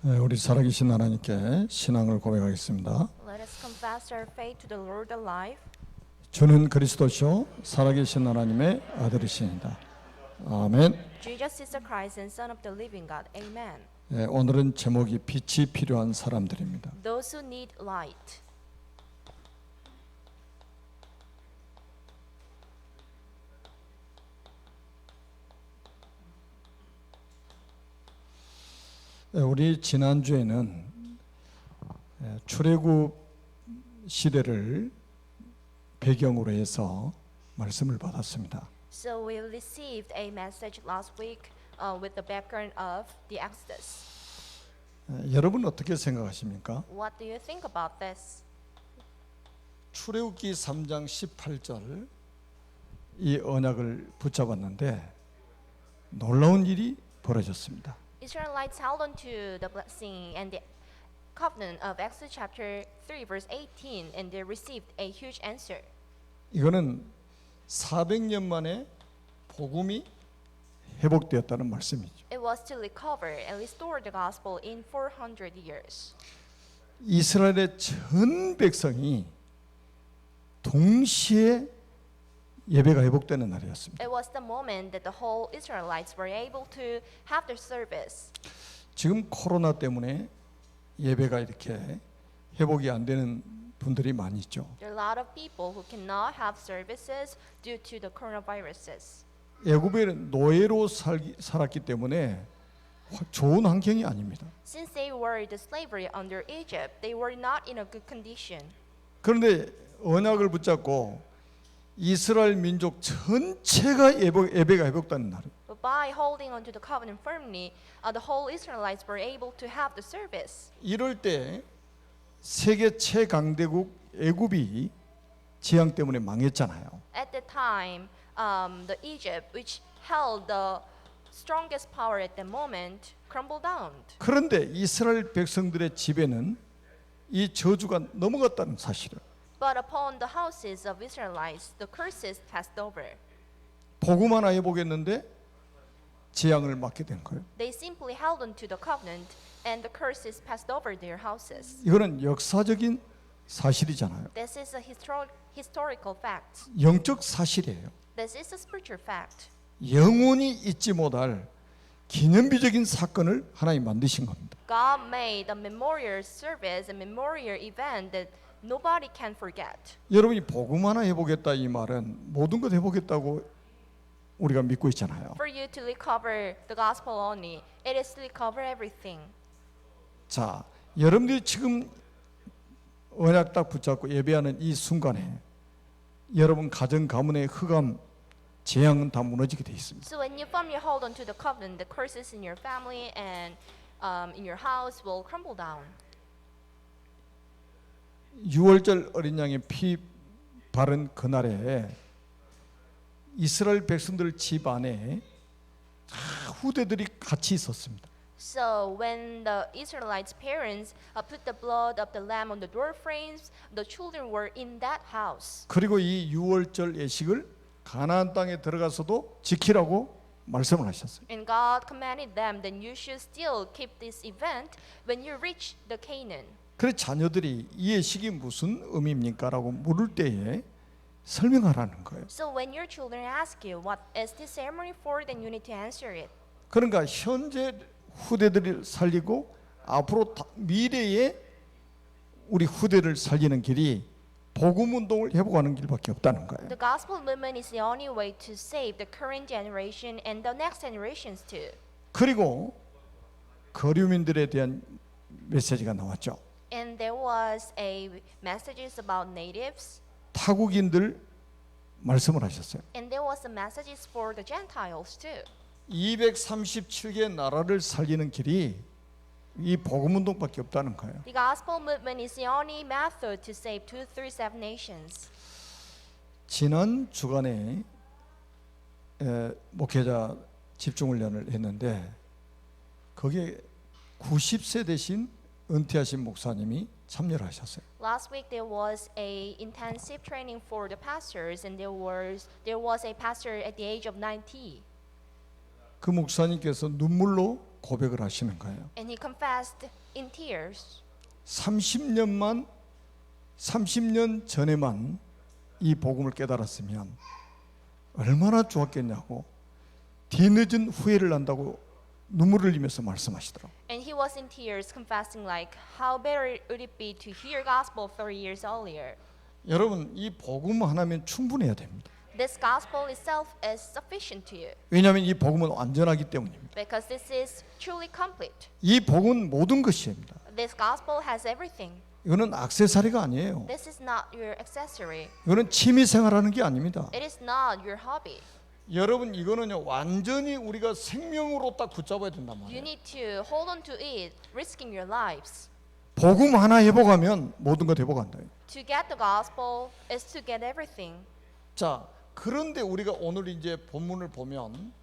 우리 살아계신 하나님께 신앙을 고백하겠습니다. Let us confess our faith to the Lord alive. 주는 그리스도시요 살아계신 하나님의 아들이시니다. 아멘. Jesus is the Christ and Son of the living God. Amen. 오늘은 제목이 빛이 필요한 사람들입니다. Those who need light. 우리 지난주에는 출애굽 시대를 배경으로 해서 말씀을 받았습니다. So we received a message last week with the background of the Exodus. 여러분 어떻게 생각하십니까? What do you think about this? 출애굽기 3장 18절 이 언약을 붙잡았는데 놀라운 일이 벌어졌습니다. Israelites held on to the blessing and the covenant of Exodus chapter 3 verse 18 and they received a huge answer. 이거는 400년 만에 복음이 회복되었다는 말씀이죠. It was to recover and restore the gospel in 400 years. 이스라엘의 전 백성이 동시에 예배가 회복되는 날이었습니다. It was the moment that the whole Israelites were able to have their service. 지금 코로나 때문에 예배가 이렇게 회복이 안 되는 분들이 많이 있죠. There are a lot of people who cannot have services due to the coronaviruses. 애굽의 노예로 살았기 때문에 좋은 환경이 아닙니다. Since they were the slavery under Egypt, they were not in a good condition. 그런데 언약을 붙잡고 이스라엘 민족 전체가 예배가 회복되는 날. But by holding onto the covenant firmly, the whole Israelites were able to have the service. 이럴 때 세계 최강대국 애굽이 재앙 때문에 망했잖아요. At the time, the Egypt, which held the strongest power at the moment, crumbled down. 그런데 이스라엘 백성들의 집에는 이 저주가 넘어갔다는 사실을. But upon the houses of Israelites, the curses passed over. 복음 하나 회복했는데 재앙을 맞게 된 거예요. They simply held on to the covenant, and the curses passed over their houses. 이거는 역사적인 사실이잖아요. This is a historical fact. 영적 사실이에요. This is a spiritual fact. 영원히 잊지 못할 기념비적인 사건을 하나님 만드신 겁니다. God made a memorial service, a memorial event that nobody can forget. 여러분이 복음 하나 회복했다 이 말은 모든 것 회복했다고 우리가 믿고 있잖아요. For you to recover the gospel only, it is to recover everything. 자, 여러분들이 지금 언약 딱 붙잡고 예배하는 이 순간에 여러분 가정 가문의 흑암 재앙은 다 무너지게 돼 있습니다. So when you firmly hold on to the covenant, the curses in your family and in your house will crumble down. 6월절 어린 양의 피 바른 그날에 이스라엘 백성들 집 안에 다 후대들이 같이 있었습니다. So when the Israelites' parents put the blood of the lamb on the door frames, the children were in that house. 그리고 이 6월절 예식을 가나안 땅에 들어가서도 지키라고 말씀을 하셨어요. And God commanded them that you should still keep this event when you reach the Canaan. 그래서 자녀들이 이 예식이 무슨 의미입니까? 라고 물을 때에 설명하라는 거예요. So when your children ask you what is this ceremony for, then you need to answer it. 그러니까 현재 후대들을 살리고 앞으로 미래에 우리 후대를 살리는 길이 복음 운동을 회복하는 길밖에 없다는 거예요. The gospel movement is the only way to save the current generation and the next generations too. 그리고 거류민들에 대한 메시지가 나왔죠. And there was a messages about natives, 타국인들 말씀을 하셨어요. and there was a messages for the Gentiles too. 237개 나라를 살리는 길이 이 복음 운동밖에 없다는 거예요. The gospel movement is the only method to save 237 nations. 지난 주간에 목회자 집중훈련을 했는데 거기에 90세 되신 은퇴하신 목사님이 참여를 하셨어요. Last week there was a intensive training for the pastors, and there was a pastor at the age of 90. 그 목사님께서 눈물로 고백을 하시는 거예요. And he confessed in tears. 30년 전에만 이 복음을 깨달았으면 얼마나 좋았겠냐고 뒤늦은 후회를 한다고 눈물을 흘리면서 말씀하시더라고요. And he was in tears confessing like, how better would it be to hear gospel 3 years earlier. 여러분, 이 복음 하나면 충분해야 됩니다. This gospel itself is sufficient to you 왜냐하면 이 복음은 완전하기 때문입니다. because this is truly complete. 이 복음은 모든 것입니다. This gospel has everything. 이거는 액세서리가 아니에요. This is not your accessory. 이거는 취미 생활하는 게 아닙니다. It is not your hobby. 여러분, 이거는요 완전히 우리가 생명으로 딱 붙잡아야 된단 You 말이에요. need to hold on to it, risking your lives. 복음 하나 회복하면 모든 것 회복한다. To get the gospel is to get everything. 자, 그런데 우리가 오늘 이제 본문을 보면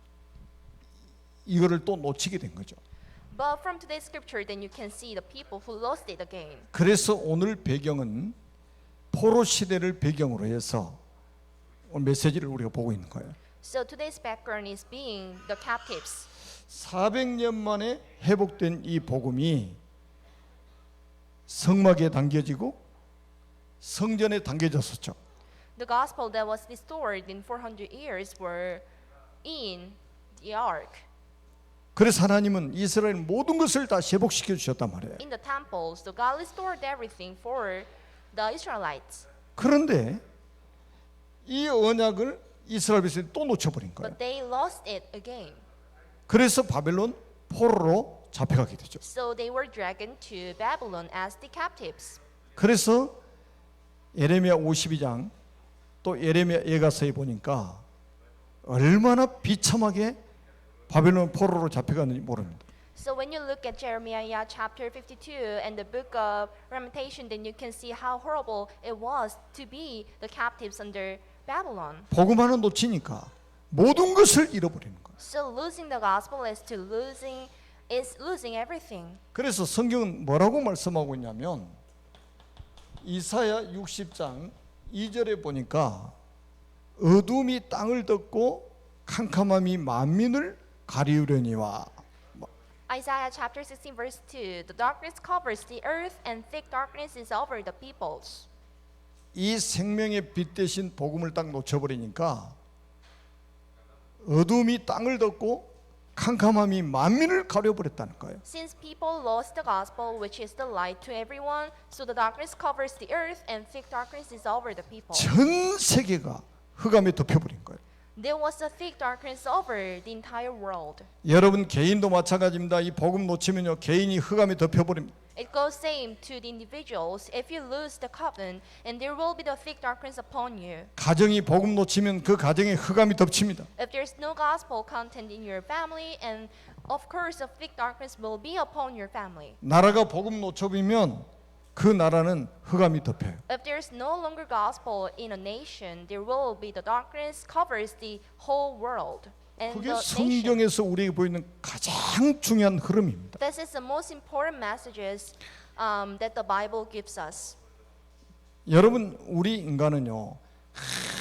이거를 또 놓치게 된 거죠. But from today's scripture, then you can see the people who lost it again. 그래서 오늘 배경은 포로 시대를 배경으로 해서 오늘 메시지를 우리가 보고 있는 거예요. So today's background is being the captives. 400년 만에 회복된 이 복음이 성막에 담겨지고 성전에 담겨졌었죠. The gospel that was restored in 400 years were in the ark, 그래서 하나님은 이스라엘 모든 것을 다 회복시켜 주셨단 말이에요. in the temples. So God restored everything for the Israelites. 그런데 이 언약을 이스라엘 백성이 또 놓쳐버린 거예요. But they lost it again. 그래서 바벨론 포로로 잡혀가게 되죠. So they were dragged to Babylon as the captives. 그래서 예레미야 52장 또 예레미야 예가서에 보니까 얼마나 비참하게 바벨론 포로로 잡혀갔는지 모릅니다. So when you look at Jeremiah chapter 52 and the book of Lamentation, then you can see how horrible it was to be the captives under Babylon. 복음 하나 놓치니까 모든 것을 잃어버리는 거예요. So losing the gospel is losing everything. 그래서 성경은 뭐라고 말씀하고 있냐면 이사야 60장 2절에 보니까 어둠이 땅을 덮고 캄캄함이 만민을 가리우려니와. Isaiah chapter 16 verse 2, the darkness covers the earth and thick darkness is over the peoples. 이 생명의 빛 대신 복음을 딱 놓쳐버리니까 어둠이 땅을 덮고 캄캄함이 만민을 가려버렸다는 거예요. Since people lost the gospel, which is the light to everyone, so the darkness covers the earth and thick darkness is over the people. 전 세계가 흑암에 덮여버린 거예요. There was a thick darkness over the entire world. 여러분 개인도 마찬가지입니다. 이 복음 놓치면요 개인이 흑암에 덮여버립니다. It goes same to the individuals. If you lose the covenant, and there will be the thick darkness upon you. 가정이 복음 놓치면 그 가정에 흑암이 덮칩니다. If there's no gospel content in your family, and of course a thick darkness will be upon your family. 나라가 복음 놓쳐버리면 그 나라는 흑암이 덮여요. If there's no longer gospel in a nation, there will be the darkness covers the whole world and 그게 the nation. 성경에서 우리에게 보이는 가장 중요한 흐름입니다. This is the most important messages that the Bible gives us. 여러분 우리 인간은요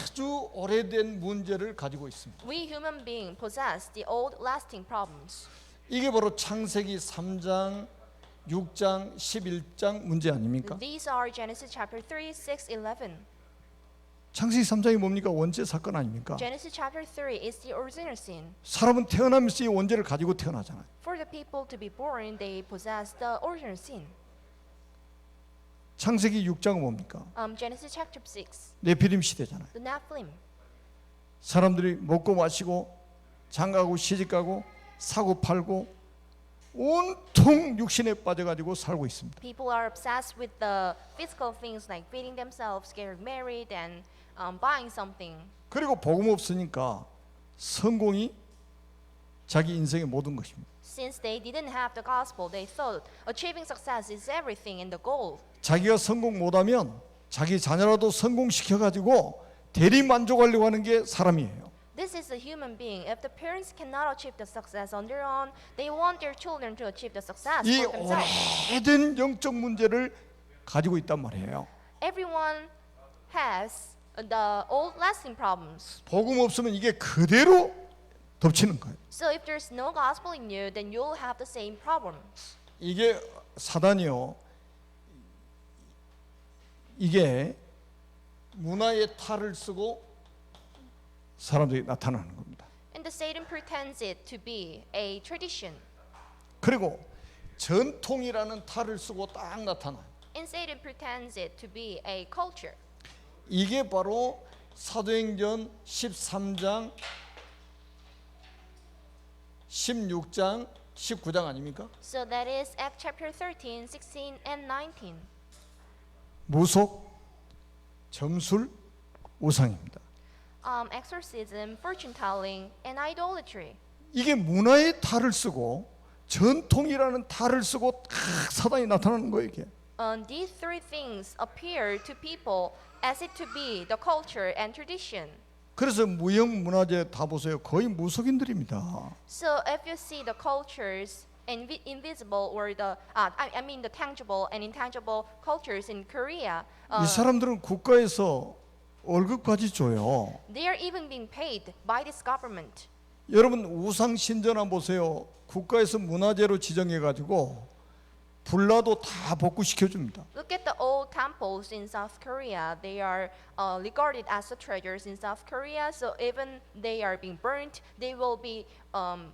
아주 오래된 문제를 가지고 있습니다. We human beings possess the old lasting problems. 이게 바로 창세기 3장, 6장, 11장 문제 아닙니까? These are Genesis chapter 3, 6, 11. 창세기 3장이 뭡니까? 원죄 사건 아닙니까? Genesis chapter 3 is the original sin. 사람은 태어나면서 이 원죄를 가지고 태어나잖아요. For the people to be born, they possess the original sin. 창세기 6장은 뭡니까? Genesis chapter 6, 네피림 시대잖아요. the Nephilim. 사람들이 먹고 마시고 장가고 시집가고 사고 팔고 온통 육신에 빠져가지고 살고 있습니다. People are obsessed with the physical things like feeding themselves, getting married, and buying something. 그리고 복음 없으니까 성공이 자기 인생의 모든 것입니다. Since they didn't have the gospel, they thought achieving success is everything and the goal. 자기가 성공 못하면 자기 자녀라도 성공시켜가지고 대리 만족하려고 하는 게 사람이에요. This is a human being. If the parents cannot achieve the success on their own, they want their children to achieve the success 이 for themselves. 오래된 영적 문제를 가지고 있단 말이에요. Everyone has the old lasting problems. 복음 없으면 이게 그대로 덮치는 거예요. So if there's no gospel in you, then you'll have the same problem. 이게 사단이요. 이게 문화의 탈을 쓰고 사람들이 나타나는 겁니다. And the Satan pretends it to be a tradition. 그리고 전통이라는 탈을 쓰고 딱 나타나요. And Satan pretends it to be a culture. 이게 바로 사도행전 13장, 16장, 19장 아닙니까? So that is Acts chapter 13, 16, and 19. 무속, 점술, 우상입니다. Exorcism, fortune telling, and idolatry. 이게 문화의 탈을 쓰고 전통이라는 탈을 쓰고 사단이 나타나는 거예요. 이게. These three things appear to people as it to be the culture and tradition. 그래서 무형문화재 다 보세요. 거의 무속인들입니다. So if you see the cultures, invisible or the I mean the tangible and intangible cultures in Korea, 이 사람들은 국가에서 월급까지 줘요. they are even being paid by this government. 여러분 우상 신전화 보세요. 국가에서 문화재로 지정해 가지고 불나도 다 복구시켜 줍니다. Look at the old temples in South Korea. They are regarded as the treasures in South Korea. So even they are being burnt, they will be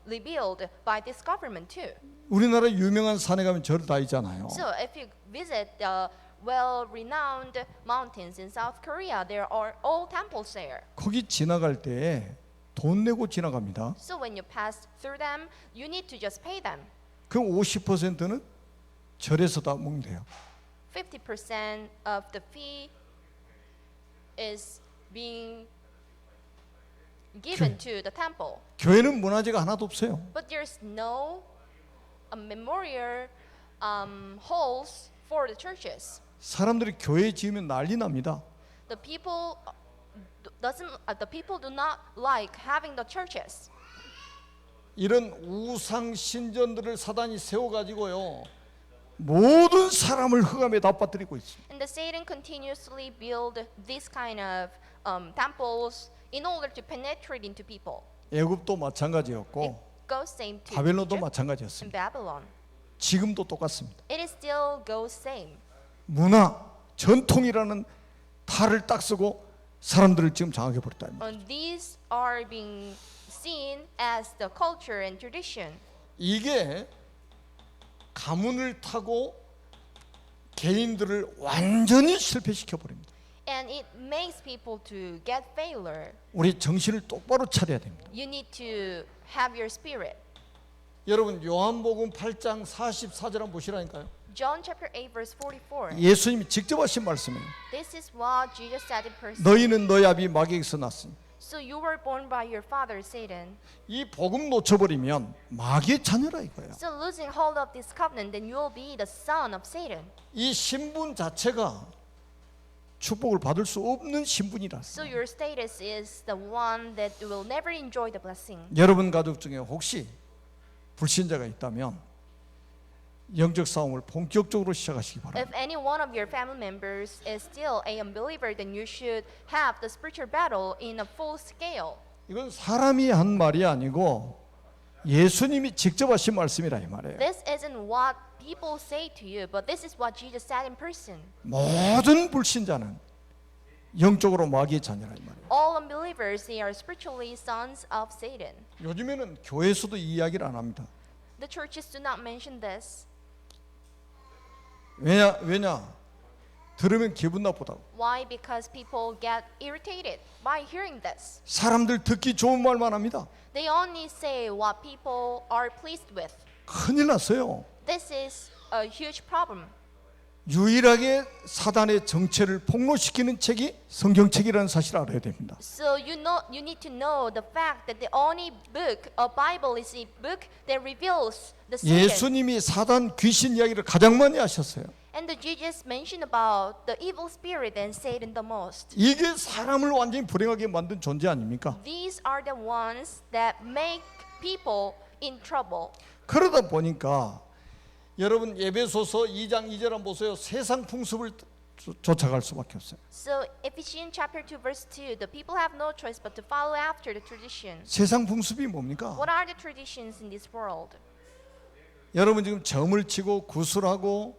rebuilt by this government too. 우리나라 유명한 산에 가면 절 다 있잖아요. So if you visit the well-renowned mountains in South Korea, there are old temples there. 거기 지나갈 때 돈 내고 지나갑니다. So when you pass through them, you need to just pay them. 그 50%는 절에서 다 먹는데요. 50% of the fee is being given to the temple. 교회는 문화재가 하나도 없어요. But there's no memorial halls for the churches. 사람들이 교회 지으면 난리 납니다. The people do not like having the churches. 이런 우상 신전들을 사단이 세워 가지고요. 모든 사람을 흑암에 다 빠뜨리고 있습니다. And the Satan continuously build this kind of temples in order to penetrate into people. 애굽도 It 마찬가지였고 goes same to 바벨론도 Egypt and 마찬가지였습니다. Babylon. 지금도 똑같습니다. It is still goes same. 문화, 전통이라는 탈을 딱 쓰고 사람들을 지금 장악해 버렸다. And these are being seen as the culture and tradition. 이게 가문을 타고 개인들을 완전히 실패시켜 버립니다. And it makes people to get failure. 우리 정신을 똑바로 차려야 됩니다. You need to have your spirit. 여러분 요한복음 8장 44절 한번 보시라니까요. John chapter 8 verse 44. 예수님이 직접 하신 말씀이에요. This is what Jesus said in person. 너희는 너희 아비 마귀에게서 났으니. So you were born by your father Satan. 이 복음 놓쳐버리면 마귀의 자녀라 이거예요. So losing hold of this covenant, then you will be the son of Satan. 이 신분 자체가 축복을 받을 수 없는 신분이라. So your status is the one that will never enjoy the blessing. 여러분 가족 중에 혹시 불신자가 있다면 영적 싸움을 본격적으로 시작하시기 바랍니다. If any one of your family members is still a unbeliever, then you should have the spiritual battle in a full scale. 이건 사람이 한 말이 아니고 예수님이 직접 하신 말씀이라 이 말이에요. This isn't what people say to you, but this is what Jesus said in person. 모든 불신자는 영적으로 마귀의 자녀라 이 말이에요. All unbelievers, they are spiritually sons of Satan. 요즘에는 교회에서도 이 이야기를 안 합니다. The churches do not mention this. 왜냐? 들으면 기분 나쁘다고. Why? Because people get irritated by hearing this. 사람들 듣기 좋은 말만 합니다. They only say what people are pleased with. 큰일 났어요. This is a huge problem. 유일하게 사단의 정체를 폭로시키는 책이 성경책이라는 사실을 알아야 됩니다. So you need to know the fact that the only book, a Bible, is a book that reveals the Satan. 예수님이 사단 귀신 이야기를 가장 많이 하셨어요. And the Jesus mentioned about the evil spirit and Satan the most. 이게 사람을 완전히 불행하게 만든 존재 아닙니까? These are the ones that make people in trouble. 그러다 보니까 여러분 에베소서 2장 2절 한번 보세요. 세상 풍습을 쫓아갈 수밖에 없어요. So Ephesians chapter 2 verse 2, the people have no choice but to follow after the tradition. 세상 풍습이 뭡니까? What are the traditions in this world? 여러분 지금 점을 치고 구슬하고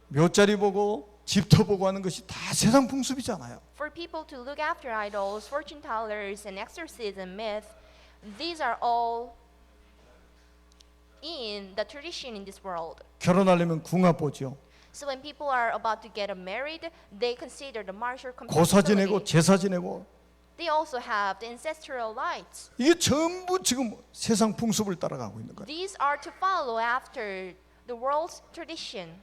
묘자리 보고 집터 보고 하는 것이 다 세상 풍습이잖아요. For people to look after idols, fortune tellers, and exorcism myth, these are all in the tradition in this world. 결혼하려면 궁합 보죠. So when people are about to get married, they consider the martial 고사 지내고 compatibility. 제사 지내고 They also have the ancestral rites. 이게 전부 지금 세상 풍습을 따라가고 있는 거예요. These are to follow after the world's tradition.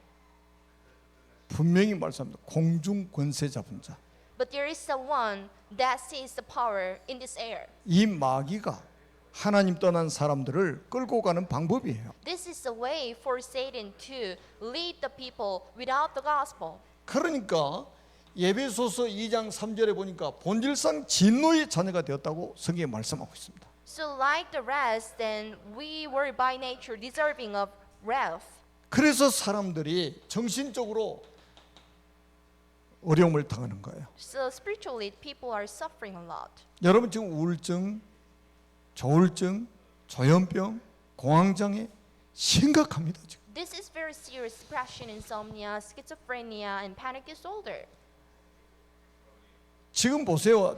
분명히 말씀합니다. 공중 권세 잡은 자. But there is someone that sees the power in this air. 이 마귀가 하나님 떠난 사람들을 끌고 가는 방법이에요. This is a way for Satan to lead the people without the gospel. 그러니까 예배소서 2장 3절에 보니까 본질상 진노의 자녀가 되었다고 성경에 말씀하고 있습니다. So like the rest, then we were by nature deserving of wrath. 그래서 사람들이 정신적으로 어려움을 당하는 거예요. So spiritually, people are suffering a lot. 여러분 지금 우울증, 조울증, 조현병, 공황장애 심각합니다 지금. This is very serious depression, insomnia, schizophrenia, and panic disorder. 지금 보세요.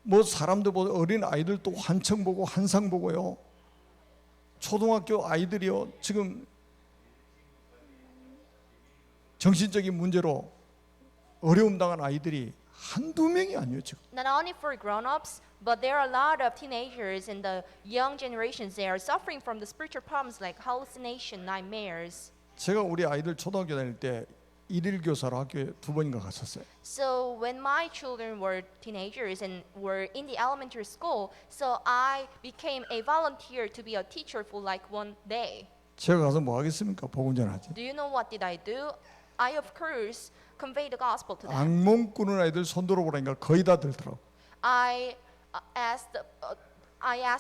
뭐 사람들 보고 어린 아이들 또 환청 보고 한상 보고요. 초등학교 아이들이요. 지금 정신적인 문제로 어려움 당한 아이들이 한두 명이 아니에요 지금. Not only for grown-ups, but there are a lot of teenagers in the young generations. They are suffering from the spiritual problems like hallucination, nightmares. 제가 우리 아이들 초등학교 다닐 때 일일 교사로 학교에 2번인가 갔었어요. So when my children were teenagers and were in the elementary school, so I became a volunteer to be a teacher for like one day. 제가 가서 뭐 하겠습니까? 복음 전하지. Do you know what did I do? I of course conveyed the gospel to them. 악몽 꾸는 아이들 손 들어보라니까 거의 다 들더라고. I asked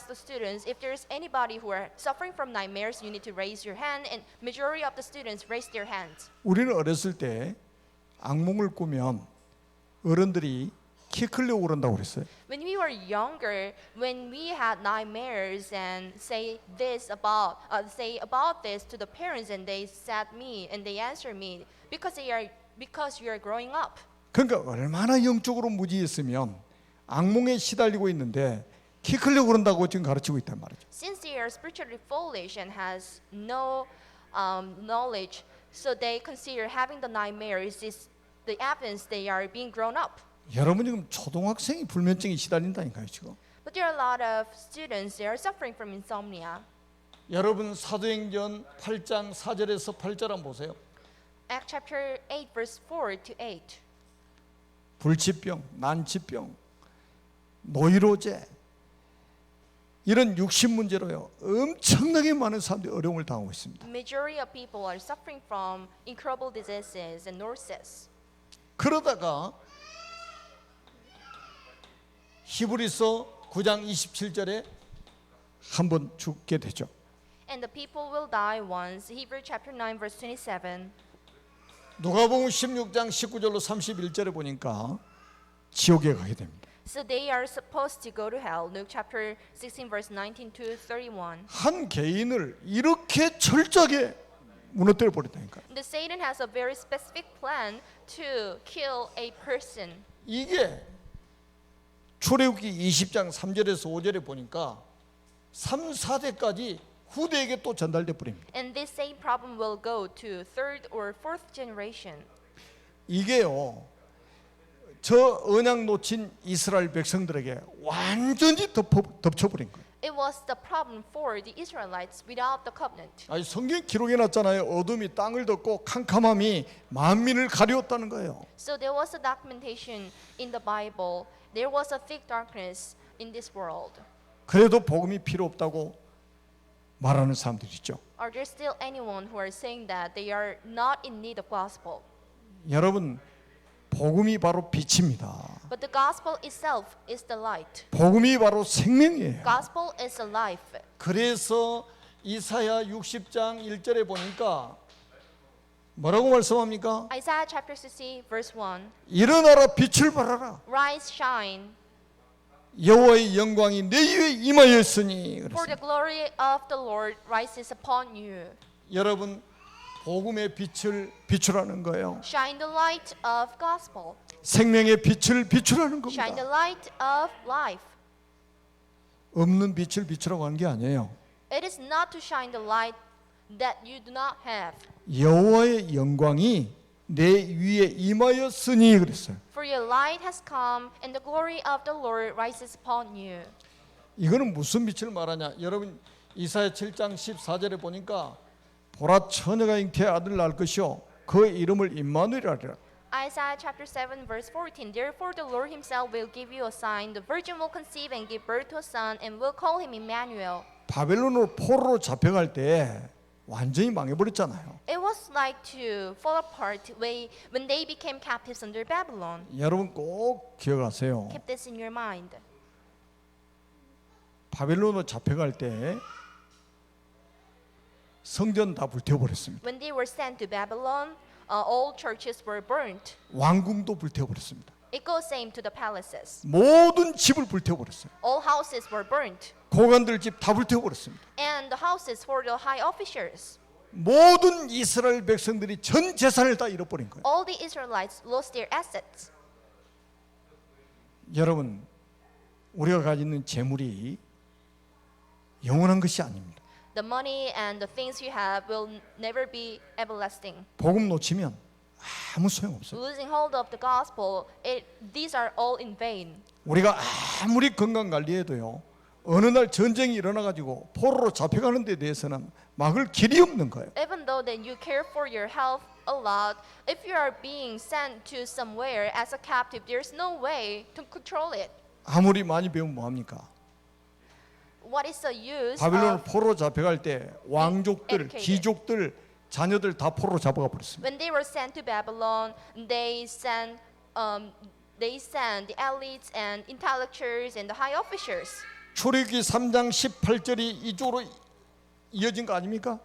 the students if there's anybody who are suffering from nightmares, you need to raise your hand, and majority of the students raised their hands. 우리는 어렸을 때 악몽을 꾸면 어른들이 키 크려고 그런다고 그랬어요. When we were younger, when we had nightmares and say about this to the parents, and they said me and they answered me because you are growing up. 그러니까 얼마나 영적으로 무지했으면 악몽에 시달리고 있는데 키 크려고 그런다고 지금 가르치고 있단 말이죠. Since they are spiritually foolish and has no knowledge, so they consider having the nightmares is the evidence they are being grown up. 여러분 지금 초등학생이 불면증에 시달린다니까요 지금. But there are a lot of students they are suffering from insomnia. 여러분 사도행전 8장 4절에서 8절 한번 보세요. Acts chapter 8 verse 4 to 8. 불치병, 난치병, 노이로제 이런 육신 문제로요 엄청나게 많은 사람들이 어려움을 당하고 있습니다. Majority of people are suffering from incurable diseases and neurosis. 그러다가 히브리서 9장 27절에 한 번 죽게 되죠. And the people will die once. Hebrews chapter 9 verse 27. 누가복음 16장 19절로 31절에 보니까 지옥에 가게 됩니다. So they are supposed to go to hell. Luke chapter 16 verse 19 to 31. 한 개인을 이렇게 철저하게 무너뜨려 버렸다니까. The Satan has a very specific plan to kill a person. 이게 출애굽기 20장 3절에서 5절에 보니까 3, 4대까지 후대에게 또 전달돼 버립니다. And this same problem will go to third or fourth generation. 이게요. 저 언약 놓친 이스라엘 백성들에게 완전히 덮쳐버린 거예요. It was the problem for the Israelites without the covenant. 아니 성경 기록해 놨잖아요. 어둠이 땅을 덮고 캄캄함이 만민을 가리웠다는 거예요. So there was a documentation in the Bible. There was a thick darkness in this world. 그래도 복음이 필요 없다고 말하는 사람들이 있죠. Are there still anyone who are saying that they are not in need of gospel? 여러분 복음이 바로 빛입니다. But the gospel itself is the light. 복음이 바로 생명이에요. Gospel is a life. 그래서 이사야 60장 1절에 보니까 뭐라고 말씀합니까? Isaiah chapter 60 verse 1. 일어나라 빛을 발하라. Rise, shine, 여호와의 영광이 내 위에 임하였으니. for the 그랬습니다. glory of the Lord rises upon you. 여러분 복음의 빛을 비추라는 거예요. Shine the light of gospel. 생명의 빛을 비추라는 Shine the 겁니다. light of life. 없는 빛을 비추라고 하는 게 아니에요. It is not to shine the light that you do not have. 여호와의 영광이 내 위에 임하였으니 그랬어요. For your light has come, and the glory of the Lord rises upon you. 이거는 무슨 빛을 말하냐? 여러분 이사야 7장 14절에 보니까 보라 처녀가 잉태의 아들 낳을 것이요 그의 이름을 임마누엘이라 하리라. Isaiah chapter 7 verse 14. Therefore the Lord himself will give you a sign. The virgin will conceive and give birth to a son and will call him Emmanuel. 바벨론으로 포로로 잡혀갈 때 완전히 망해버렸잖아요. It was like to fall apart when they became captives under Babylon. 여러분 꼭 기억하세요. Keep this in your mind. 바벨론으로 잡혀갈 때 성전 다 불태워버렸습니다. When they were sent to Babylon, all churches were burnt. 왕궁도 불태워버렸습니다. It goes same to the palaces. 모든 집을 불태워버렸어요. All houses were burnt. 고관들 집 다 불태워버렸습니다. And the houses for the high officers. 모든 이스라엘 백성들이 전 재산을 다 잃어버린 거예요. All the Israelites lost their assets. 여러분 우리가 가지고 있는 재물이 영원한 것이 아닙니다. The money and the things you have will never be everlasting. 복음 놓치면 아무 소용없어요. Losing hold of the gospel, these are all in vain. 우리가 아무리 건강 관리해도요 어느 날 전쟁이 일어나가지고 포로로 잡혀가는 데 대해서는 막을 길이 없는 거예요. Even though that you care for your health a lot, if you are being sent to somewhere as a captive, there's no way to control it. 아무리 많이 배우면 뭐합니까? What is the use 바빌론 of 포로로 잡혀갈 때 왕족들, educated. 귀족들, 자녀들 다 포로로 잡아가 버렸습니다. when they were sent to Babylon? They sent the elites and intellectuals and the high officers. 출애굽기 3장 18절이 이쪽으로 이어진 거 아닙니까?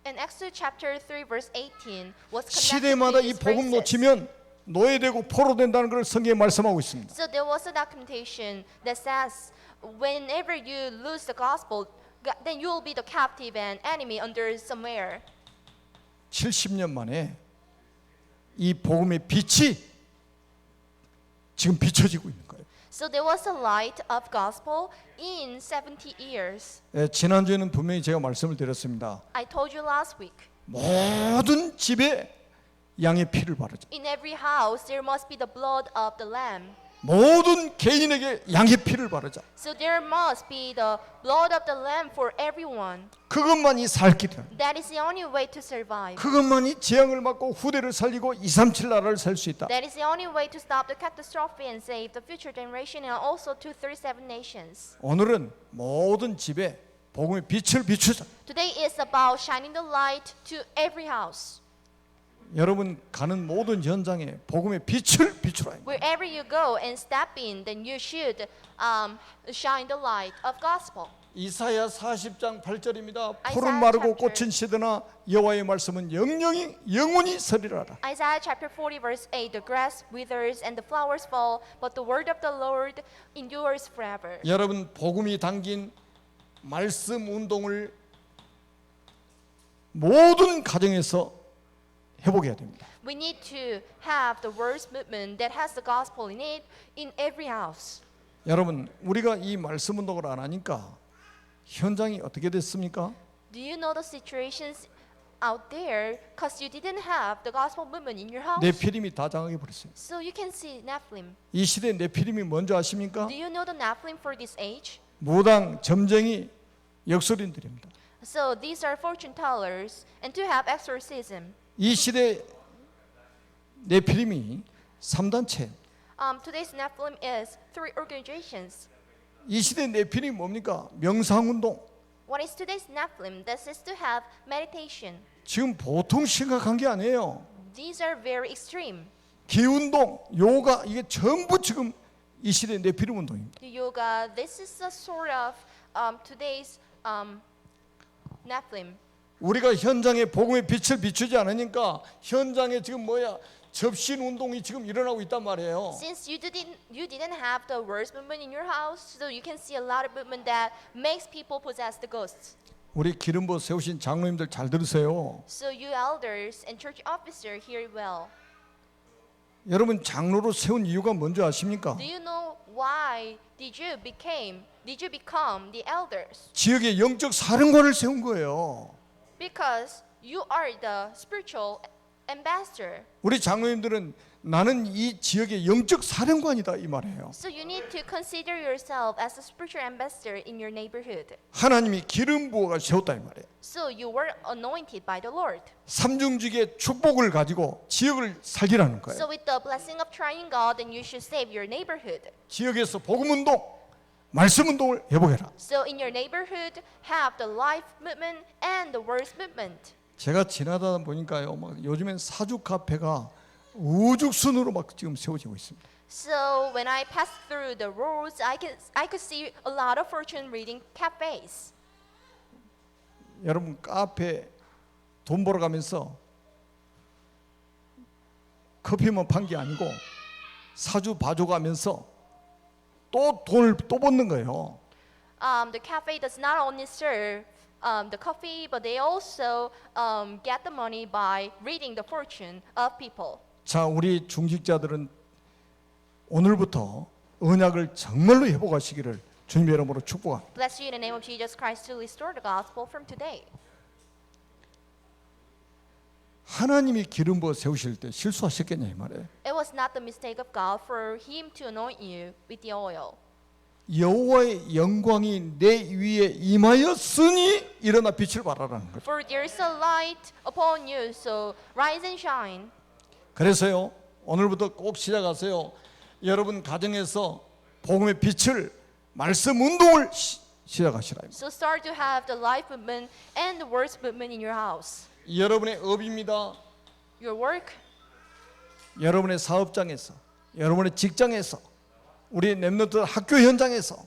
In Exodus chapter 3 verse 18 was connected 시대마다 to 이 these 복음 verses. 놓치면 노예되고 포로된다는 걸 성경에 말씀하고 있습니다. So there was a documentation that says whenever you lose the gospel, then you will be the captive and enemy under somewhere. 70년 만에 이 복음의 빛이 지금 비춰지고 있는 거예요. So there was a light of gospel in 70 years. 지난주에는 분명히 제가 말씀을 드렸습니다. I told you last week. 모든 집에 양의 피를 바르자. In every house there must be the blood of the lamb. 모든 개인에게 양의 피를 바르자. So there must be the blood of the lamb for everyone. 그것만이 살 길이야. That is the only way to survive. 그것만이 재앙을 막고 후대를 살리고 237 나라를 살 수 있다. That is the only way to stop the catastrophe and save the future generation and also to 37 nations. 오늘은 모든 집에 복음의 빛을 비추자. Today is about shining the light to every house. 여러분 가는 모든 현장에 복음의 빛을 비추라. Wherever you go and step in, then you should shine the light of gospel. 이사야 40장 8절입니다. Isaiah 푸른 마르고 chapter. 꽃은 시드나 여호와의 말씀은 영원히 서리라라. Isaiah chapter 40 verse 8, the grass withers and the flowers fall, but the word of the Lord endures forever. 여러분 복음이 담긴 말씀 운동을 모든 가정에서 회복해야 됩니다. We need to have the words movement that has the gospel in it in every house. 여러분 우리가 이 말씀 운동을 안 하니까 현장이 어떻게 됐습니까? Do you know the situations out there because you didn't have the gospel movement in your house? 네피림이 다 장악해 버렸어요. So you can see Nephilim. 이 시대 네피림이 뭔지 아십니까? Do you know the Nephilim for this age? 무당, 점쟁이, 역술인들입니다. So these are fortune tellers and to have exorcism. 이 시대 네피림이 3단체. Today's Nephilim is 3 organizations. 이 시대 네피림이 뭡니까? 명상운동. What is today's Nephilim? This is to have meditation. 지금 보통 심각한 게 아니에요. These are very extreme. 기운동, 요가 이게 전부 지금 이 시대 네피림 운동입니다. The yoga, this is a sort of today's Nephilim. 우리가 현장에 복음의 빛을 비추지 않으니까 현장에 지금 접신 운동이 지금 일어나고 있단 말이에요. Since you didn't have the worst movement in your house, so you can see a lot of movement that makes people possess the ghosts. 우리 기름 부어 세우신 장로님들 잘 들으세요. So you elders and church officer hear well. 여러분 장로로 세운 이유가 뭔지 아십니까? Do you know why did you become the elders? 지역의 영적 사령관을 세운 거예요. Because you are the spiritual ambassador. 우리 장로님들은 나는 이 지역의 영적 사령관이다 이 말이에요. So you need to consider yourself as a spiritual ambassador in your neighborhood. 하나님이 기름 부어가 세웠다 이 말이에요. So you were anointed by the Lord. 삼중직의 축복을 가지고 지역을 살리라는 So 거예요. with the blessing of trying God, then you should save your neighborhood. 지역에서 복음 운동, 말씀 운동을 해보게라. So in your neighborhood, have the life movement and the words movement. 제가 지나다 보니까요, 요즘엔 사주 카페가 우죽순으로 막 지금 세워지고 있습니다. So when I passed through the roads, I could see a lot of fortune reading cafes. 여러분 카페 돈 벌어 가면서 커피만 판 게 아니고 사주 봐줘가면서 또 돈을 또 버는 거예요. The cafe does not only serve the coffee, but they also get the money by reading the fortune of people. 자, 우리 중직자들은 오늘부터 언약을 정말로 회복하시기를 주님의 이름으로 축복합니다. Bless you in the name of Jesus Christ to restore the gospel from today. 하나님이 기름 부어 세우실 때 실수하셨겠냐 이 말이에요. It was not the mistake of God for Him to anoint you with the oil. 여호와의 영광이 내 위에 임하였으니 일어나 빛을 발하라는 거예요. For there is a light upon you, so rise and shine. 그래서요 오늘부터 꼭 시작하세요. 여러분 가정에서 복음의 빛을 말씀 운동을 시작하시라. So start to have the life movement and the words movement in your house. 여러분의 업입니다. Your work, 여러분의 사업장에서, 여러분의 직장에서, 우리 렘넌트 학교 현장에서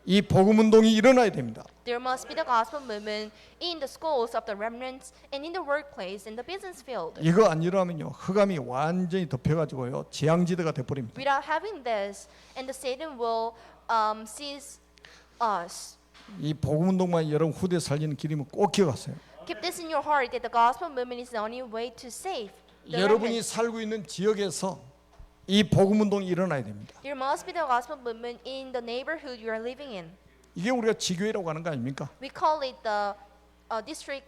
이 복음 운동이 일어나야 됩니다. there must be the gospel movement in the schools of the remnants and in the workplace and the business field. 이거 안 일어나면요 흑암이 완전히 덮여가지고요 재앙지대가 돼버립니다. Without having this, and the Satan will seize us. 이 복음 운동만 여러분 후대 살리는 길이면 꼭 기억하세요. Keep this in your heart that the gospel movement is the only way to save the 여러분이 remnants. 살고 있는 지역에서 이 복음 운동이 일어나야 됩니다. There must be the gospel movement in the neighborhood you are living in. 이게 우리가 지교회라고 하는 거 아닙니까? We call it the district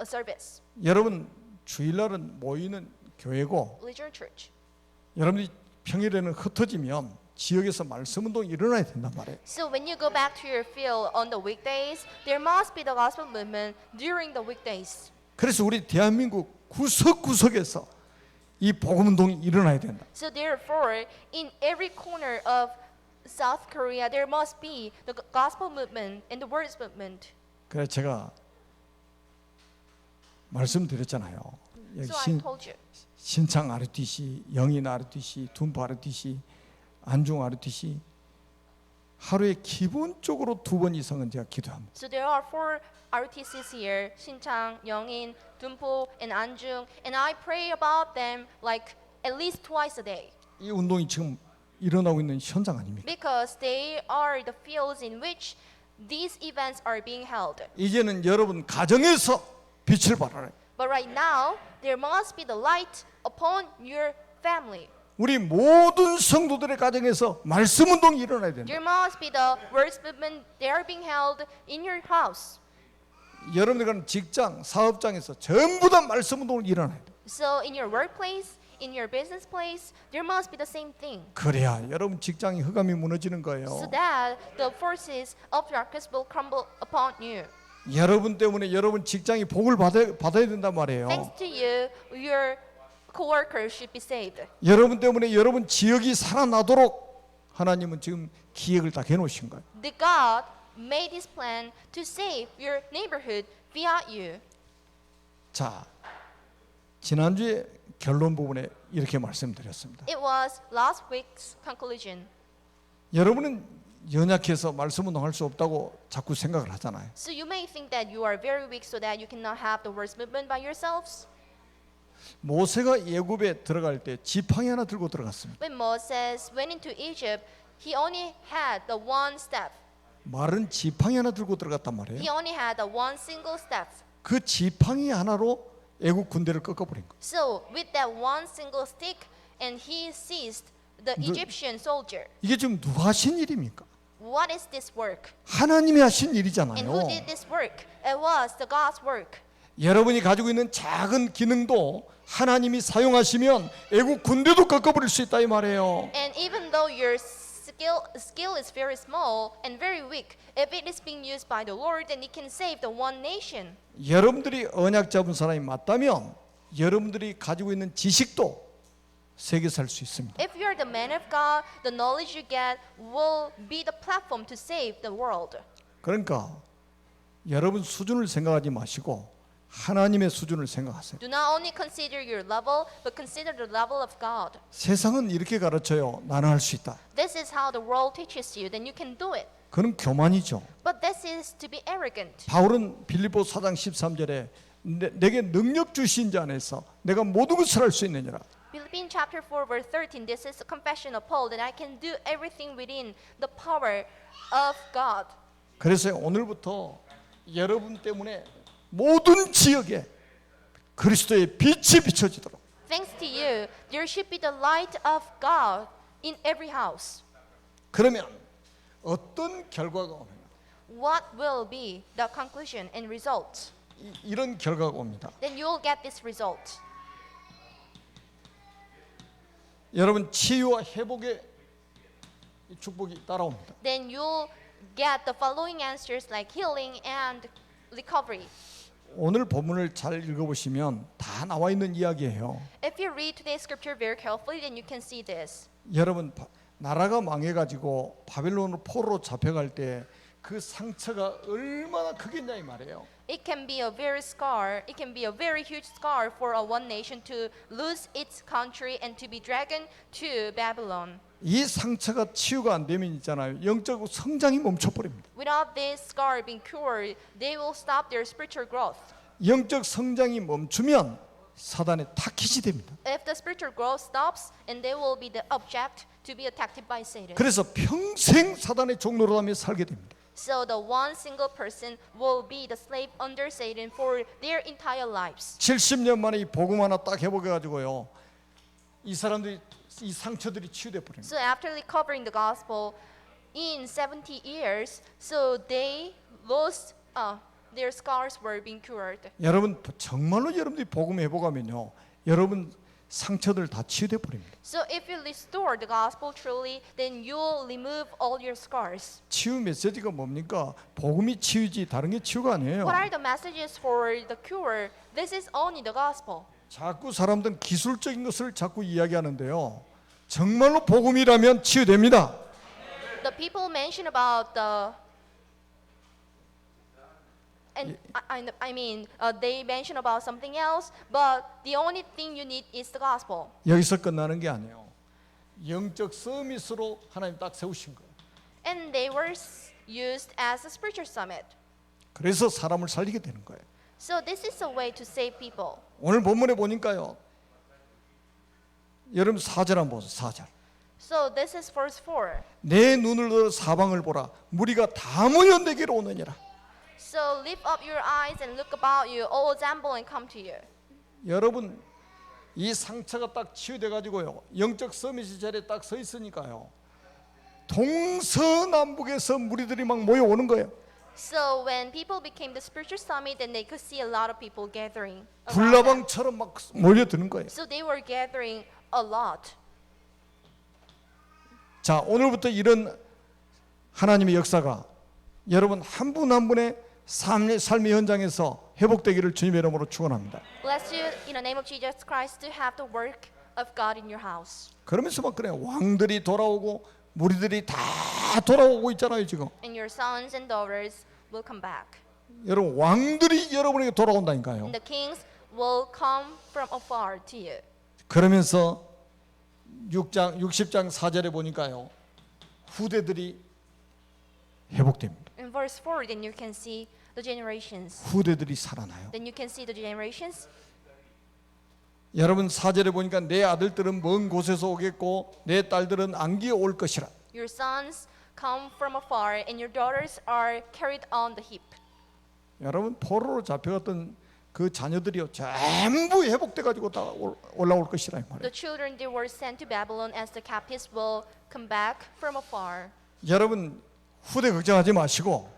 service, 여러분 주일날은 모이는 교회고 Legion Church. 여러분이 평일에는 흩어지면 지역에서 말씀 운동이 일어나야 된단 말이에요. So when you go back to your field on the weekdays, there must be the gospel movement during the weekdays. 그래서 우리 대한민국 구석구석에서 이 복음 운동이 일어나야 된다. So therefore, in every corner of South Korea, there must be the gospel movement and the words movement. 그래서 제가 말씀드렸잖아요. 여기 So I told you. 신창 RTC, 영인 RTC, 둔포 RTC, 안중 RTC 하루에 기본적으로 2번 이상은 제가 기도합니다. So there are 4 RTCs here: Sinchang, Yongin, Dunpo, and Anjung, and I pray about them like at least twice a day 이 운동이 지금 일어나고 있는 현장 아닙니까? because they are the fields in which these events are being held. 이제는 여러분 가정에서 빛을 발하라. But right now, there must be the light upon your family. 우리 모든 성도들의 가정에서 말씀 운동이 일어나야 된다. There must be the words movement. They are being held in your house. 여러분들 가는 직장, 사업장에서 전부 다 말씀 운동을 일어나야 돼. So in your workplace, in your business place, there must be the same thing. 그래야 여러분 직장이 흑암이 무너지는 거예요. So that the forces of darkness will crumble upon you. 여러분 때문에 여러분 직장이 복을 받아야 된단 말이에요. Thanks to you, your coworkers should be saved. 여러분 때문에 여러분 지역이 살아나도록 하나님은 지금 기획을 다 해놓으신 거예요. The God made this plan to save your neighborhood via you. 자, 지난주에 결론 부분에 이렇게 말씀드렸습니다. It was last week's conclusion. 여러분은 연약해서 말씀 운동할 수 없다고 자꾸 생각을 하잖아요. So you may think that you are very weak so that you cannot have the words movement by yourselves. 모세가 예굽에 들어갈 때 지팡이 하나 들고 들어갔습니다. When Moses went into Egypt, he only had the one step. 말은 지팡이 하나 들고 들어갔단 말이에요. He only had the one single step. 그 지팡이 하나로 애국 군대를 꺾어버린 거예요. So with that one single stick, and he seized the Egyptian soldier. 이게 지금 누가 하신 일입니까? What is this work? 하나님이 하신 And who 일이잖아요. did this work? It was the God's work. 여러분이 가지고 있는 작은 기능도 하나님이 사용하시면 애국 군대도 꺾어버릴 수 있다 이 말이에요. And even though your skill is very small and very weak, if it is being used by the Lord, then it can save the one nation. 여러분들이 언약 잡은 사람이 맞다면 여러분들이 가지고 있는 지식도 세계 살 수 있습니다. If you're the man of God, the knowledge you get will be the platform to save the world. 그러니까 여러분 수준을 생각하지 마시고 하나님의 수준을 생각하세요. Do not only consider your level, but consider the level of God. 세상은 이렇게 가르쳐요. 나는 할 수 있다. This is how the world teaches you, then you can do it. 그건 교만이죠. But this is to be arrogant. 바울은 빌립보 4장 13절에 내게 능력 주신 자 안에서 내가 모든 것을 할 수 있느니라. Philippians chapter 4 verse 13, this is a confession of Paul that I can do everything within the power of God. 그래서 오늘부터 여러분 때문에 모든 지역에 그리스도의 빛이 비춰지도록 Thanks to you, there should be the light of God in every house. 그러면 어떤 결과가 오느냐? What will be the conclusion and result? 이런 결과가 옵니다. Then you will get this result. 여러분 치유와 회복의 축복이 따라옵니다. Then you'll get the following answers like healing and recovery. 오늘 본문을 잘 읽어보시면 다 나와 있는 이야기예요. If you read today's scripture very carefully, then you can see this. 여러분 나라가 망해가지고 바벨론으로 포로로 잡혀갈 때 그 상처가 얼마나 크겠냐 이 말이에요. It can be a very huge scar for a one nation to lose its country and to be dragged to Babylon. 이 상처가 치유가 안 되면 있잖아요. 영적 성장이 멈춰버립니다. Without this scar being cured, they will stop their spiritual growth. 영적 성장이 멈추면 사단의 타깃이 됩니다. If the spiritual growth stops, and they will be the object to be attacked by Satan. 그래서 평생 사단의 종노릇하며 살게 됩니다. So the one single person will be the slave under Satan for their entire lives. 70년 만에 이 복음 하나 딱 회복해가지고요. 이 사람들이 이 상처들이 치유돼 버립니다. So after recovering the gospel in 70 years, so they lost their scars were being cured. 여러분 정말로 여러분들이 복음 회복하면요, 여러분 상처들 다 치유돼 버립니다. So if you restore the gospel truly, then you'll remove all your scars. 치유 메시지가 뭡니까? 복음이 치유지 다른 게 치유가 아니에요. What are the messages for the cure? This is only the gospel. 자꾸 사람들은 기술적인 것을 자꾸 이야기하는데요. 정말로 복음이라면 치유됩니다. The people mention about the they mention about something else, but the only thing you need is the gospel. 여기서 끝나는 게 아니에요. 영적 서밋으로 하나님 딱 세우신 거예요. And they were used as a spiritual summit. 그래서 사람을 살리게 되는 거예요. So this is a way to save people. 오늘 본문에 보니까요. 여러분 4절 한번 보세요. 4절. So this is verse 4. 내 눈을 들어 사방을 보라. 무리가 다 모여 내게로 오느니라. So lift up your eyes and look about you, all assemble and come to you. 여러분 이 상처가 딱 치유돼 가지고요. 영적 서밋이 자리에 딱 서 있으니까요. 동서남북에서 무리들이 막 모여오는 거예요. So when people became the spiritual summit, then they could see a lot of people gathering around them. 불나방처럼 막 몰려드는 거예요. So they were gathering a lot. 자, 오늘부터 이런 하나님의 역사가 여러분 한 분 한 분의 삶의 현장에서 회복되기를 주님의 이름으로 축원합니다. Bless you in the name of Jesus Christ to have the work of God in your house. 그러면서 막 그래요. 왕들이 돌아오고 무리들이 다 돌아오고 있잖아요 지금. And your sons and daughters will come back. 여러분 왕들이 여러분에게 돌아온다니까요. And the kings will come from afar to you. 그러면서 60장 4절에 보니까요. 후대들이 회복됩니다. In verse 4, then you can see the generations. 후대들이 살아나요. Then you can see the generations. 여러분 4절에 보니까 내 아들들은 먼 곳에서 오겠고 내 딸들은 안기에 올 것이라. Your sons come from afar, and your daughters are carried on the hip. 여러분 포로로 잡혀갔던 그 자녀들이요 전부 회복돼 가지고 다 올라올 것이라 이 말이에요. The children they were sent to Babylon as the captives will come back from afar. 여러분 후대 걱정하지 마시고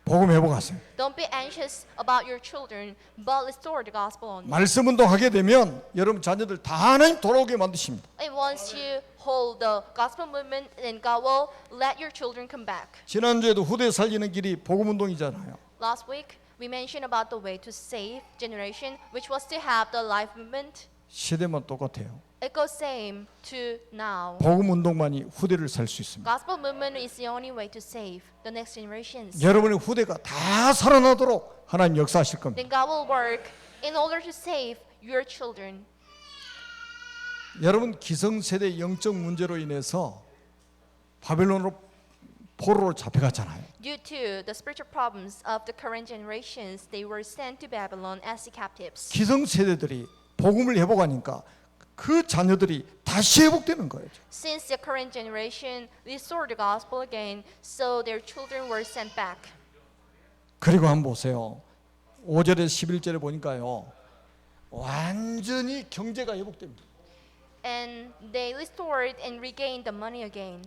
복음 회복하세요. Don't be anxious about your children, but restore the gospel on them. 말씀 운동하게 되면 여러분 자녀들 다 하나님 돌아오게 만드십니다. And once you hold the gospel movement, then God will let your children come back. 지난주에도 후대 살리는 길이 복음 운동이잖아요. Last week, we mentioned about the way to save generation, which was to have the life movement. 시대만 똑같아요. It goes same to now. 복음 운동만이 후대를 살 수 있습니다. Gospel movement is the only way to save the next generations. 여러분의 후대가 다 살아나도록 하나님 역사하실 겁니다. Then God will work in order to save your children. 여러분 기성세대 영적 문제로 인해서 바벨론으로 포로로 잡혀갔잖아요. Due to the spiritual problems of the current generations, they were sent to Babylon as the captives. 기성세대들이 복음을 회복하니까 그 자녀들이 다시 회복되는 거예요. Since the current generation restored the gospel again, so their children were sent back. 그리고 한번 보세요. 5절에 11절에 보니까요. 완전히 경제가 회복됩니다. And they restored and regained the money again.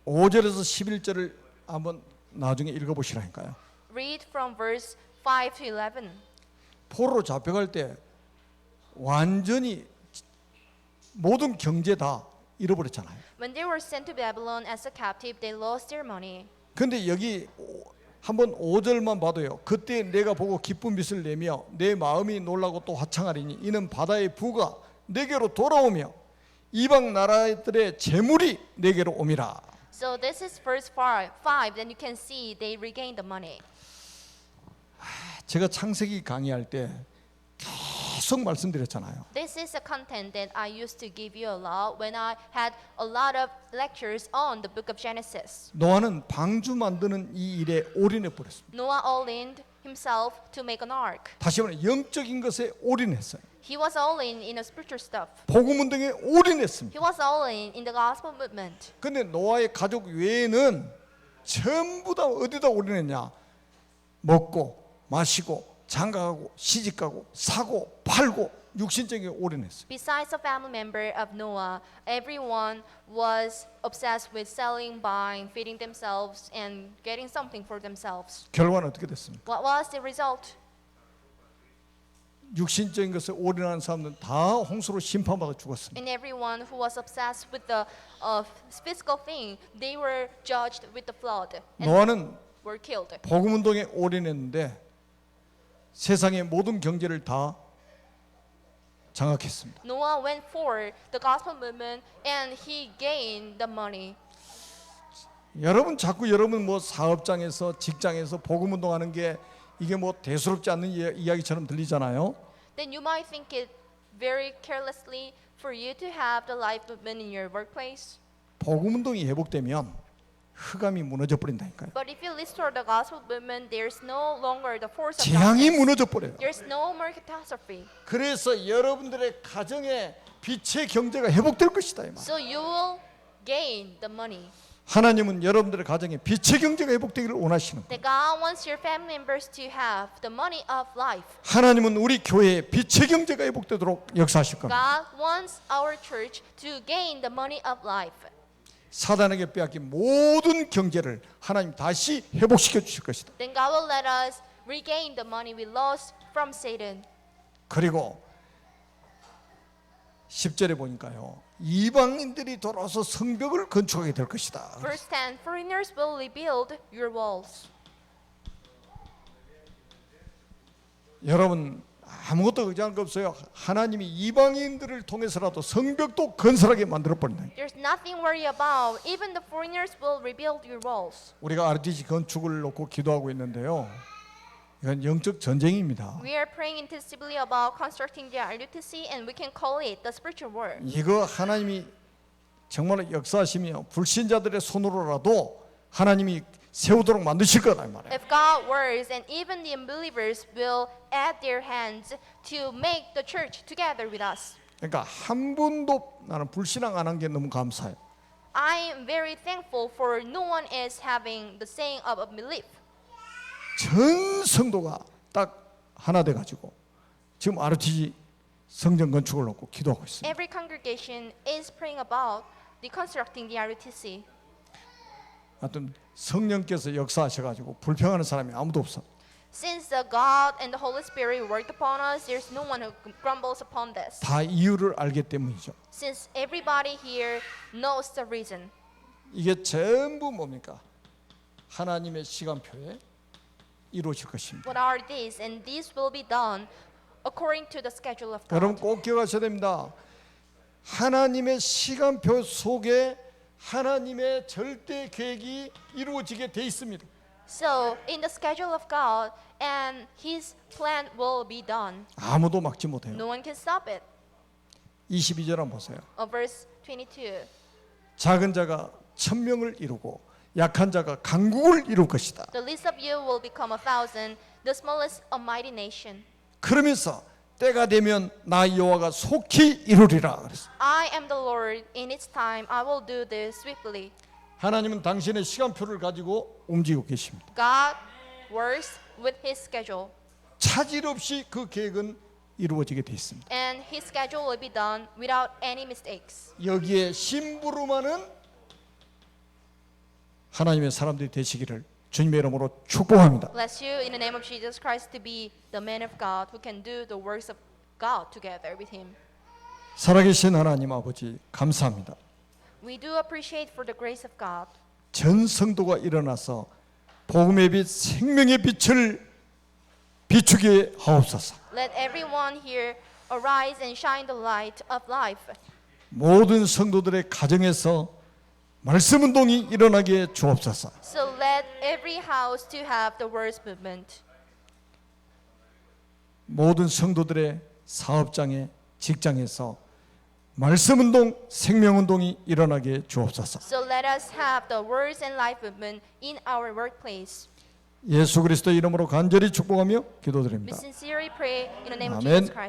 5절에서 11절을 한번 나중에 읽어보시라니까요. Read from verse 5 to 11. 포로로 잡혀갈 때 완전히 모든 경제 다 잃어버렸잖아요. When they were sent to Babylon as a captive, they lost their money. 근데 여기 한번 5절만 봐도요. 그때 내가 보고 기쁜 빛을 내며 내 마음이 놀라고 또 화창하리니 이는 바다의 부가 내게로 돌아오며 이방 나라들의 재물이 내게로 옴이라. So this is verse 5. Then you can see they regained the money. 제가 창세기 강의할 때 계속 말씀드렸잖아요. This is a content that I used to give you a lot when I had a lot of lectures on the book of Genesis. 노아는 방주 만드는 이 일에 올인해 버렸습니다. Noah all-in himself to make an ark. 다시 말해 영적인 것에 올인했어요. He was all-in in the spiritual stuff. 복음 운동에 올인했습니다. He was all-in in the gospel movement. 근데 노아의 가족 외에는 전부 다 어디다 올인했냐? 먹고 마시고 장가가고 시집가고 사고 팔고 육신적인 올인했어요. Besides a family member of Noah, everyone was obsessed with selling, buying, feeding themselves, and getting something for themselves. 결과는 어떻게 됐습니까? What was the result? 육신적인 것에 올인하는 사람들은 다 홍수로 심판받아 죽었습니다. And everyone who was obsessed with the physical thing, they were judged with the flood and 노아는 were killed. 복음 운동에 올인했는데 세상의 모든 경제를 다 장악했습니다. Noah went for the gospel movement and he gained the money. 여러분 자꾸 여러분 뭐 사업장에서 직장에서 복음 운동하는 게 이게 뭐 대수롭지 않는 이야기처럼 들리잖아요. Then you might think it very carelessly for you to have the life movement in your workplace. 복음 운동이 회복되면 흑암이 무너져 버린다니까요. But if you restore the gospel movement, there's no longer the force of 재앙이 darkness. 무너져 버려요. There's no more catastrophe. 그래서 여러분들의 가정에 빛의 경제가 회복될 것이다 이 말. So you will gain the money. 하나님은 여러분들의 가정에 빛의 경제가 회복되기를 원하시는 거예요. That God wants your family members to have the money of life. 하나님은 우리 교회에 빛의 경제가 회복되도록 역사하실 겁니다. God wants our church to gain the money of life. 사단에게 빼앗긴 모든 경제를 하나님 다시 회복시켜 주실 것이다. Then God will let us regain the money we lost from Satan. 그리고 10절에 보니까요. 이방인들이 돌아와서 성벽을 건축하게 될 것이다. Verse 10, foreigners will rebuild your walls. 여러분 아무것도 걱정할 거 없어요. 하나님이 이방인들을 통해서라도 성벽도 건설하게 만들어 버린다. There's nothing worry about. Even the foreigners will rebuild your walls. 우리가 RTC 건축을 놓고 기도하고 있는데요. 이건 영적 전쟁입니다. We are praying intensively about constructing the RUTC, and we can call it the spiritual war. 이거 하나님이 정말 역사하시며 불신자들의 손으로라도 하나님이 세우도록 만드실 거다 이 말이에요. If God works, and even the unbelievers will add their hands to make the church together with us. 그러니까 한 분도 나는 불신앙 안 한 게 너무 감사해요. I am very thankful for no one is having the saying of unbelief. 전 성도가 딱 하나 돼 가지고 지금 RTG 성전 건축을 놓고 기도하고 있습니다. Every congregation is praying about deconstructing the RUTC. 하여튼 성령께서 역사하셔 가지고 불평하는 사람이 아무도 없어. Since the God and the Holy Spirit worked upon us, there's no one who grumbles upon this. 다 이유를 알기 때문이죠. Since everybody here knows the reason. 이게 전부 뭡니까? 하나님의 시간표에 이루어질 것입니다. What are these? And these will be done according to the schedule of 여러분 God. 꼭 기억하셔야 됩니다. 하나님의 시간표 속에 하나님의 절대 계획이 이루어지게 돼 있습니다. So, in the schedule of God, and His plan will be done. 아무도 막지 못해요. No one can stop it. 22절 한번 보세요. Verse 22. 작은 자가 천명을 이루고 약한 자가 강국을 이룰 것이다. The least of you will become 1,000, the smallest a mighty nation. 그러면서 때가 되면 나 여호와가 속히 이루리라 그랬어요. I am the Lord, in its time I will do this swiftly. 하나님은 당신의 시간표를 가지고 움직이고 계십니다. God works with His schedule, 차질 없이 그 계획은 이루어지게 돼 있습니다. and His schedule will be done without any mistakes. 여기에 심부름하는 하나님의 사람들이 되시기를 주님의 이름으로 축복합니다. Bless you in the name of Jesus Christ to be the man of God who can do the works of God together with Him. 살아계신 하나님 아버지 감사합니다. We do appreciate for the grace of God. 전 성도가 일어나서 복음의 빛 생명의 빛을 비추게 하옵소서. Let everyone here arise and shine the light of life. 모든 성도들의 가정에서 말씀 운동이 일어나게 주옵소서. So let every house to have the words movement. 모든 성도들의 사업장에 직장에서 말씀 운동, 생명 운동이 일어나게 주옵소서. So let us have the words and life movement in our workplace. 예수 그리스도 이름으로 간절히 축복하며 We 기도드립니다. sincerely pray in the name of Amen. Jesus Christ.